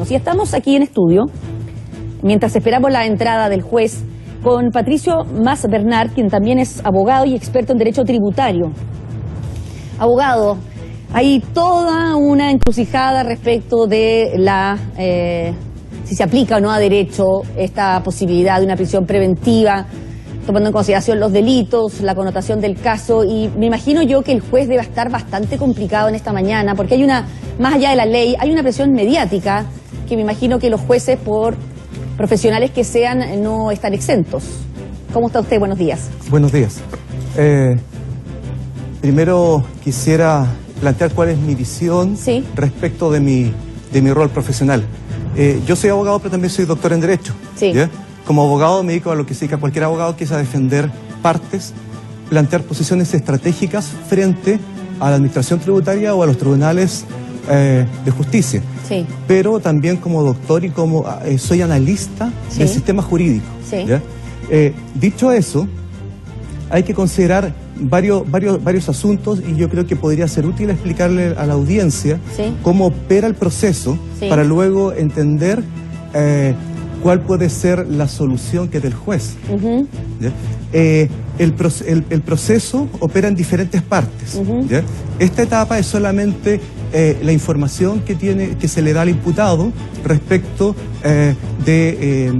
Y estamos aquí en estudio, mientras esperamos la entrada del juez, con Patricio Mas Bernard, quien también es abogado y experto en derecho tributario. Abogado, hay toda una encrucijada respecto de si se aplica o no a derecho esta posibilidad de una prisión preventiva, tomando en consideración los delitos, la connotación del caso, y me imagino yo que el juez debe estar bastante complicado en esta mañana, porque hay más allá de la ley, hay una presión mediática que me imagino que los jueces, por profesionales que sean, no están exentos. ¿Cómo está usted? Buenos días. Buenos días. Primero quisiera plantear cuál es mi visión respecto de mi rol profesional. Yo soy abogado, pero también soy doctor en Derecho. ¿Ya? Como abogado me dedico a lo que se dedica cualquier abogado, que es a defender partes, plantear posiciones estratégicas frente a la administración tributaria o a los tribunales de justicia. Pero también como doctor y como soy analista del sistema jurídico. ¿Ya? Dicho eso, hay que considerar varios asuntos, y yo creo que podría ser útil explicarle a la audiencia cómo opera el proceso para luego entender cuál puede ser la solución que dé el juez. ¿Ya? El proceso opera en diferentes partes. ¿Ya? Esta etapa es solamente la información que se le da al imputado respecto de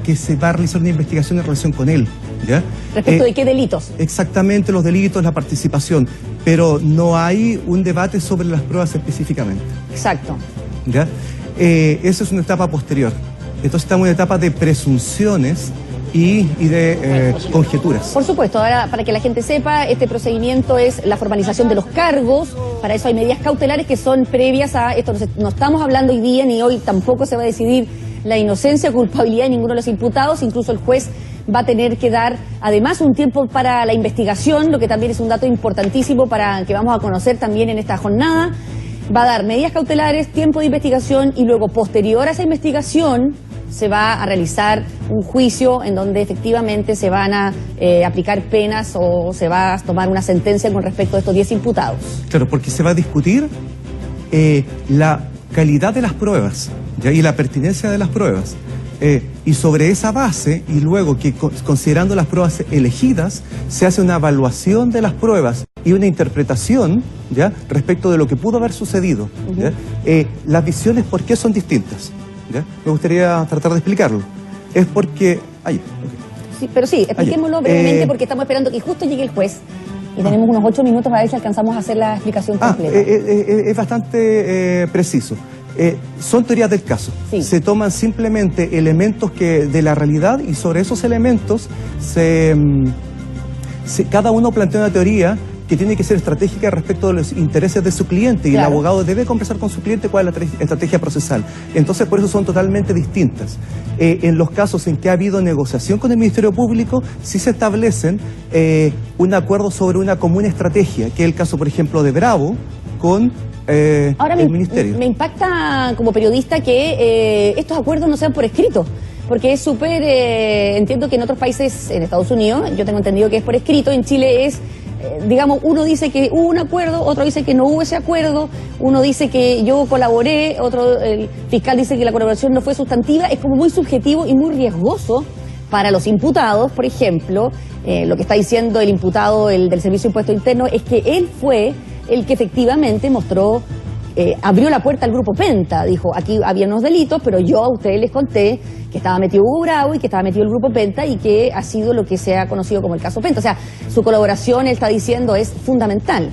que se va a realizar una investigación en relación con él. ¿Ya? ¿Respecto de qué delitos? Exactamente, los delitos, la participación, pero no hay un debate sobre las pruebas específicamente. Exacto. ¿Ya? Esa es una etapa posterior. Entonces estamos en una etapa de presunciones y de conjeturas. Por supuesto, ahora para que la gente sepa, este procedimiento es la formalización de los cargos. Para eso hay medidas cautelares que son previas a esto. No estamos hablando hoy día, ni hoy tampoco se va a decidir la inocencia o culpabilidad de ninguno de los imputados. Incluso el juez va a tener que dar además un tiempo para la investigación, lo que también es un dato importantísimo para que vamos a conocer también en esta jornada. Va a dar medidas cautelares, tiempo de investigación, y luego posterior a esa investigación se va a realizar un juicio en donde efectivamente se van a aplicar penas o se va a tomar una sentencia con respecto a estos 10 imputados. Claro, porque se va a discutir la calidad de las pruebas, ¿ya? Y la pertinencia de las pruebas. Y sobre esa base, y luego que considerando las pruebas elegidas, se hace una evaluación de las pruebas y una interpretación, ¿ya?, respecto de lo que pudo haber sucedido. ¿Ya? Las visiones, ¿por qué son distintas? ¿Ya? Me gustaría tratar de explicarlo. Es porque... Sí, pero sí, expliquémoslo brevemente, porque estamos esperando que justo llegue el juez y tenemos unos 8 minutos para ver si alcanzamos a hacer la explicación completa. Es bastante preciso. Son teorías del caso. Se toman simplemente elementos de la realidad, y sobre esos elementos cada uno plantea una teoría que tiene que ser estratégica respecto de los intereses de su cliente, y el abogado debe conversar con su cliente cuál es la estrategia procesal. Entonces, por eso son totalmente distintas. En los casos en que ha habido negociación con el Ministerio Público, sí se establecen un acuerdo sobre una común estrategia, que es el caso, por ejemplo, de Bravo con Ahora el Ministerio. Me impacta como periodista que estos acuerdos no sean por escrito, porque es súper, entiendo que en otros países, en Estados Unidos, yo tengo entendido que es por escrito. En Chile es, digamos, uno dice que hubo un acuerdo, otro dice que no hubo ese acuerdo, uno dice que yo colaboré, el fiscal dice que la colaboración no fue sustantiva. Es como muy subjetivo y muy riesgoso para los imputados. Por ejemplo, lo que está diciendo el imputado, el del Servicio de Impuesto Interno, es que él fue el que efectivamente mostró, abrió la puerta al Grupo Penta. Dijo, aquí había unos delitos, pero yo a ustedes les conté que estaba metido Hugo Bravo y que estaba metido el Grupo Penta, y que ha sido lo que se ha conocido como el caso Penta. O sea, su colaboración, él está diciendo, es fundamental.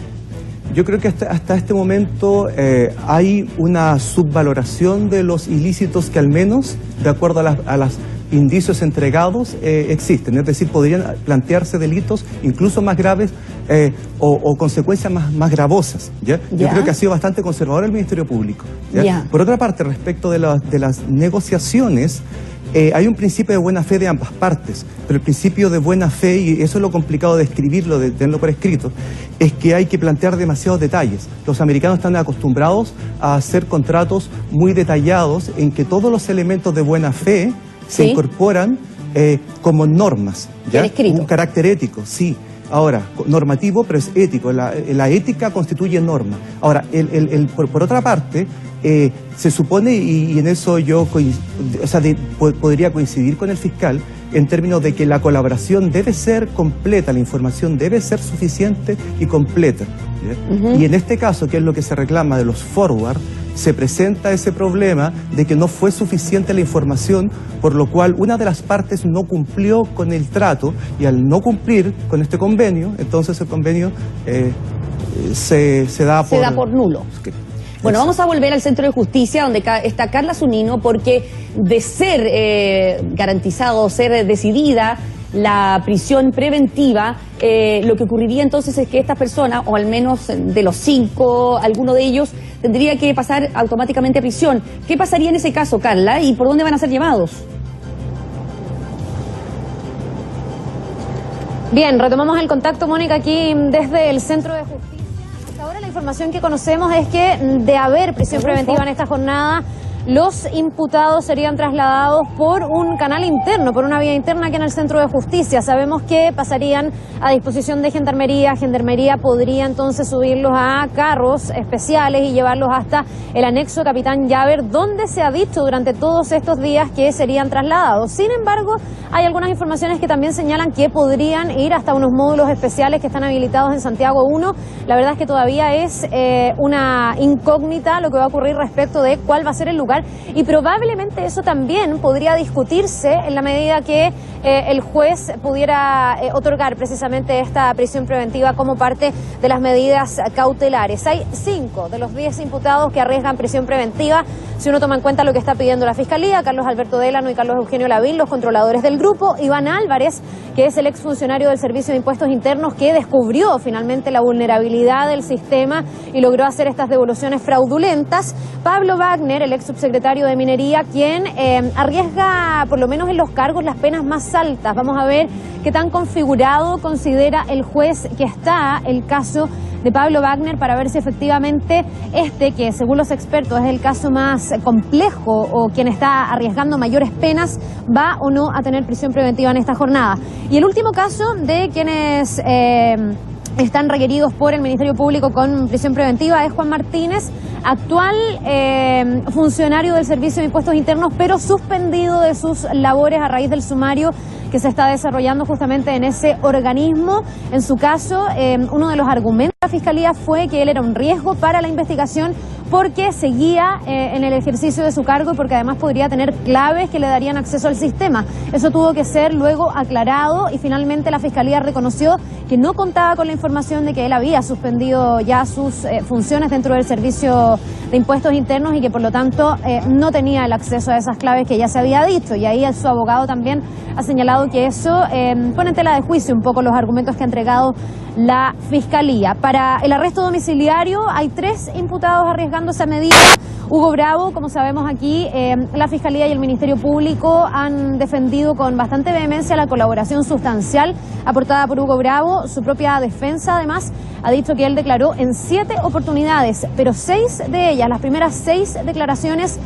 Yo creo que hasta este momento hay una subvaloración de los ilícitos que, al menos, de acuerdo a los indicios entregados, existen. Es decir, podrían plantearse delitos incluso más graves o consecuencias más gravosas. ¿Ya? Yo creo que ha sido bastante conservador el Ministerio Público. ¿Ya? Por otra parte, respecto de las negociaciones, hay un principio de buena fe de ambas partes, pero el principio de buena fe, y eso es lo complicado de escribirlo, de tenerlo por escrito, es que hay que plantear demasiados detalles. Los americanos están acostumbrados a hacer contratos muy detallados en que todos los elementos de buena fe se incorporan como normas, ¿ya? Un carácter ético, sí. Ahora, normativo, pero es ético. La ética constituye norma. Ahora, por otra parte, se supone, y en eso yo podría coincidir con el fiscal, en términos de que la colaboración debe ser completa, la información debe ser suficiente y completa. Y en este caso, que es lo que se reclama de los forward, se presenta ese problema de que no fue suficiente la información, por lo cual una de las partes no cumplió con el trato, y al no cumplir con este convenio, entonces el convenio se da por nulo. Bueno, vamos a volver al Centro de Justicia, donde está Carla Zunino, porque de ser garantizado, ser decidida la prisión preventiva, lo que ocurriría entonces es que estas personas, o al menos de los 5, alguno de ellos, tendría que pasar automáticamente a prisión. ¿Qué pasaría en ese caso, Carla, y por dónde van a ser llevados? Bien, retomamos el contacto, Mónica, aquí desde el Centro de Justicia. Ahora la información que conocemos es que de haber prisión preventiva en esta jornada, los imputados serían trasladados por un canal interno, por una vía interna aquí en el Centro de Justicia. Sabemos que pasarían a disposición de Gendarmería. Gendarmería podría entonces subirlos a carros especiales y llevarlos hasta el anexo Capitán Llaver, donde se ha dicho durante todos estos días que serían trasladados. Sin embargo, hay algunas informaciones que también señalan que podrían ir hasta unos módulos especiales que están habilitados en Santiago 1. La verdad es que todavía es una incógnita lo que va a ocurrir respecto de cuál va a ser el lugar, y probablemente eso también podría discutirse en la medida que el juez pudiera otorgar precisamente esta prisión preventiva como parte de las medidas cautelares. Hay 5 de los 10 imputados que arriesgan prisión preventiva, si uno toma en cuenta lo que está pidiendo la Fiscalía: Carlos Alberto Délano y Carlos Eugenio Lavín, los controladores del grupo; Iván Álvarez, que es el exfuncionario del Servicio de Impuestos Internos que descubrió finalmente la vulnerabilidad del sistema y logró hacer estas devoluciones fraudulentas; Pablo Wagner, el ex subsecretario de Minería, quien arriesga, por lo menos en los cargos, las penas más altas. Vamos a ver qué tan configurado considera el juez que está el caso de Pablo Wagner, para ver si efectivamente que según los expertos es el caso más complejo o quien está arriesgando mayores penas, va o no a tener prisión preventiva en esta jornada. Y el último caso de quienes están requeridos por el Ministerio Público con prisión preventiva es Juan Martínez, actual funcionario del Servicio de Impuestos Internos, pero suspendido de sus labores a raíz del sumario que se está desarrollando justamente en ese organismo. En su caso, uno de los argumentos de la Fiscalía fue que él era un riesgo para la investigación porque seguía en el ejercicio de su cargo y porque además podría tener claves que le darían acceso al sistema. Eso tuvo que ser luego aclarado y finalmente la Fiscalía reconoció que no contaba con la información de que él había suspendido ya sus funciones dentro del Servicio de Impuestos Internos y que por lo tanto no tenía el acceso a esas claves que ya se había dicho. Y ahí su abogado también ha señalado que eso pone en tela de juicio un poco los argumentos que ha entregado la Fiscalía. Para el arresto domiciliario hay 3 imputados arriesgando esa medida. Hugo Bravo, como sabemos aquí, la Fiscalía y el Ministerio Público han defendido con bastante vehemencia la colaboración sustancial aportada por Hugo Bravo. Su propia defensa, además, ha dicho que él declaró en 7 oportunidades, pero 6 de ellas, las primeras 6 declaraciones,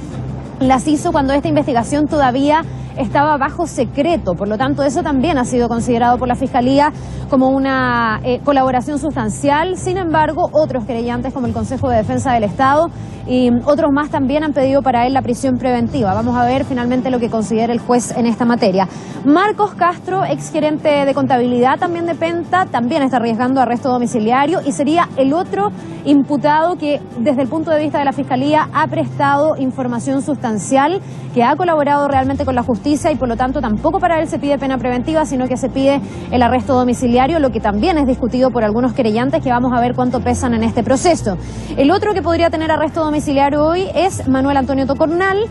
las hizo cuando esta investigación todavía estaba bajo secreto. Por lo tanto, eso también ha sido considerado por la Fiscalía como una colaboración sustancial. Sin embargo, otros querellantes, como el Consejo de Defensa del Estado y otros más, también han pedido para él la prisión preventiva. Vamos a ver finalmente lo que considera el juez en esta materia. Marcos Castro, exgerente de contabilidad también de Penta, también está arriesgando arresto domiciliario y sería el otro imputado que desde el punto de vista de la Fiscalía ha prestado información sustancial, que ha colaborado realmente con la justicia y por lo tanto tampoco para él se pide pena preventiva, sino que se pide el arresto domiciliario, lo que también es discutido por algunos querellantes, que vamos a ver cuánto pesan en este proceso. El otro que podría tener arresto domiciliario hoy es Manuel Antonio Tocornal,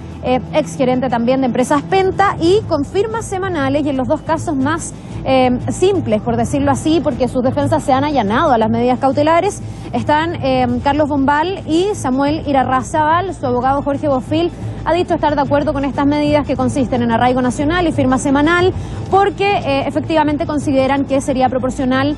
exgerente también de Empresas Penta, y con firmas semanales, y en los 2 casos más simples, por decirlo así, porque sus defensas se han allanado a las medidas cautelares, están Carlos Bombal y Samuel Irarrázaval. Su abogado Jorge Bofil ha dicho estar de acuerdo con estas medidas que consisten en arraigo nacional y firma semanal, porque efectivamente consideran que sería proporcional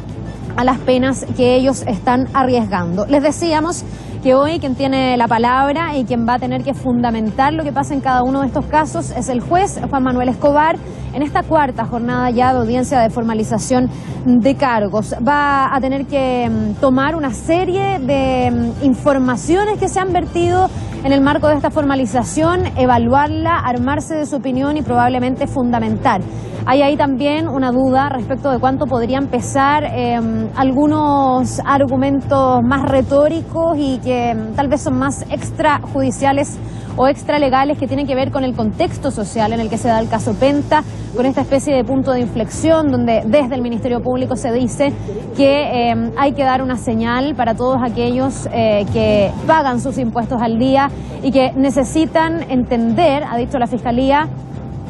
a las penas que ellos están arriesgando. Les decíamos que hoy quien tiene la palabra y quien va a tener que fundamentar lo que pasa en cada uno de estos casos es el juez Juan Manuel Escobar en esta cuarta jornada ya de audiencia de formalización de cargos. Va a tener que tomar una serie de informaciones que se han vertido en el marco de esta formalización, evaluarla, armarse de su opinión y probablemente fundamentar. Hay ahí también una duda respecto de cuánto podrían pesar algunos argumentos más retóricos y que tal vez son más extrajudiciales o extralegales que tienen que ver con el contexto social en el que se da el caso Penta, con esta especie de punto de inflexión donde desde el Ministerio Público se dice que hay que dar una señal para todos aquellos que pagan sus impuestos al día y que necesitan entender, ha dicho la Fiscalía,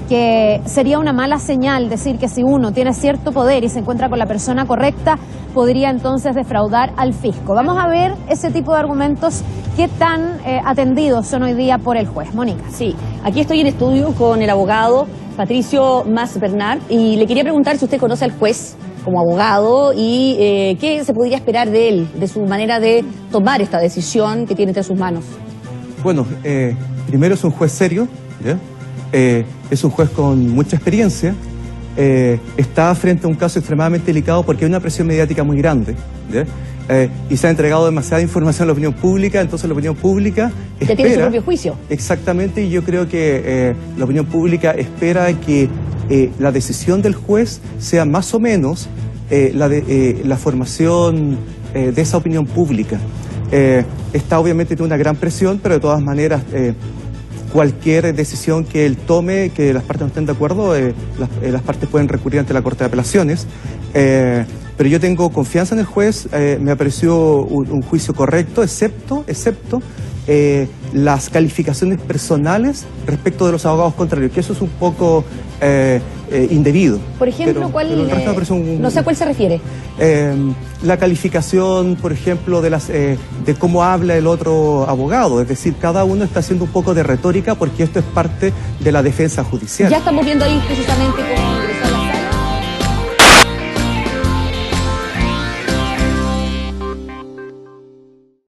que sería una mala señal decir que si uno tiene cierto poder y se encuentra con la persona correcta, podría entonces defraudar al fisco. Vamos a ver ese tipo de argumentos, qué tan atendidos son hoy día por el juez. Mónica. Sí, aquí estoy en estudio con el abogado Patricio Mas Bernard y le quería preguntar si usted conoce al juez como abogado y qué se podría esperar de él, de su manera de tomar esta decisión que tiene entre sus manos. Bueno, primero es un juez serio, ¿ya? Es un juez con mucha experiencia, está frente a un caso extremadamente delicado porque hay una presión mediática muy grande, ¿ya? Y se ha entregado demasiada información a la opinión pública, entonces la opinión pública espera... Ya tiene su propio juicio. Exactamente, y yo creo que la opinión pública espera que la decisión del juez sea más o menos la formación de esa opinión pública. Esta obviamente tiene una gran presión, pero de todas maneras... cualquier decisión que él tome, que las partes no estén de acuerdo, las partes pueden recurrir ante la Corte de Apelaciones. Pero yo tengo confianza en el juez, me pareció un juicio correcto, excepto las calificaciones personales respecto de los abogados contrarios, que eso es un poco indebido. Por ejemplo, no sé a cuál se refiere. La calificación, por ejemplo, de cómo habla el otro abogado, es decir, cada uno está haciendo un poco de retórica porque esto es parte de la defensa judicial. Ya estamos viendo ahí precisamente cómo...